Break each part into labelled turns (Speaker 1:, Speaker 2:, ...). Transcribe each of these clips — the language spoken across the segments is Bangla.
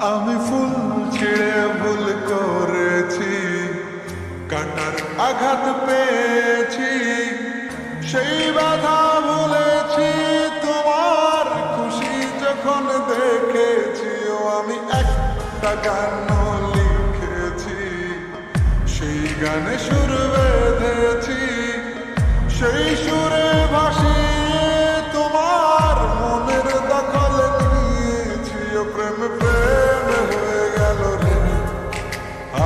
Speaker 1: আমি ফুল ছিঁড়ে ভুল করেছি, কাটার আঘাত পেয়েছি, সেই বাধা ভুলেছি। তোমার খুশি যখন দেখেছি, ও আমি একটা গান লিখেছি, সেই গানে সুর বেঁধেছি, সেই সুরে ভাসিয়ে তোমার মনের দখল নিয়েছি। ও প্রেম প্রেম হয়ে গেল রে,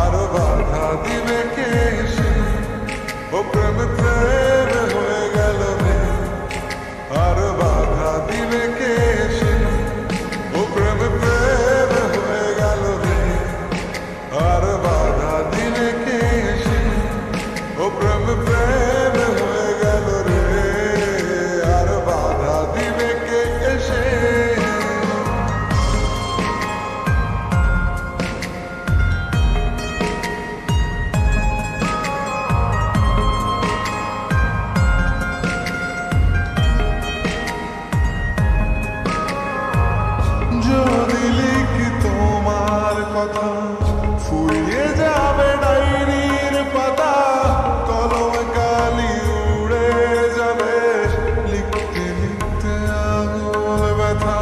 Speaker 1: আর বাধা দিবে কে এসে? ও প্রেম প্রেম হয়ে গেল রে, আর বাধা দিবে কে এসে? ও প্রেম প্রেম হয়ে গেল রে, আর বাধা দিবে কে এসে? ও প্রেম প্রেম হয়ে গেল রে, আর বাধা দিবে কে এসে? যদি লিখি তোমার কথা, ফুরিয়ে যাবে ডায়েরির পাতা, কলম কালি উড়ে যাবে, লিখতে লিখতে আঙুল ব্যথা।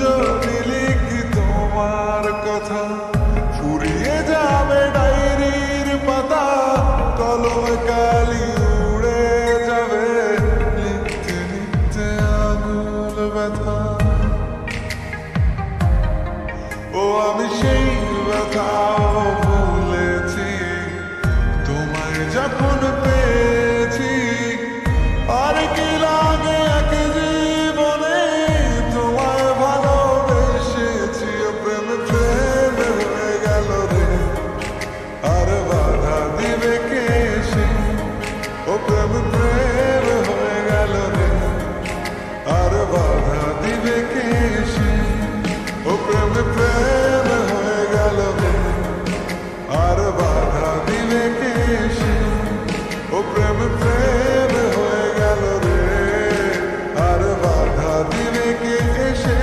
Speaker 1: যদি লিখি তোমার কথা, ফুরিয়ে যাবে ডায়েরির পাতা, কলম কালি উড়ে যাবে, লিখতে লিখতে আঙুল ব্যথা। ও আমি সেই ব্যথাও ভুলেছি, তোমায় যখন পেয়েছি। আর কি লাগে এক জীবনে, তোমায় ভালোবেসেছি। ও প্রেম প্রেম হয়ে গেল রে, আর বাধা দিবে কে এসে? ও প্রেম প্রেম হয়ে গেল রে, আর বাধা দিবে কে এসে? ও প্রেম প্রেম হয়ে গেল রে, আর বাধা দিবে কে এসে? ও প্রেম প্রেম হয়ে গেল রে, আর বাধা দিবে কে এসে?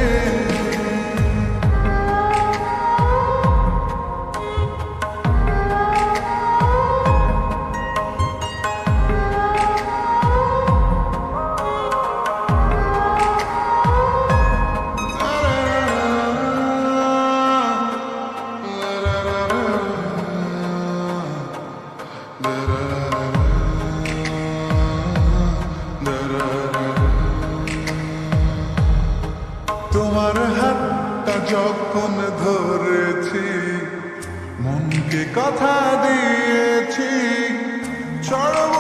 Speaker 1: তোমার হাতটা যখন ধরেছি, মনকে কথা দিয়েছি, চড়ব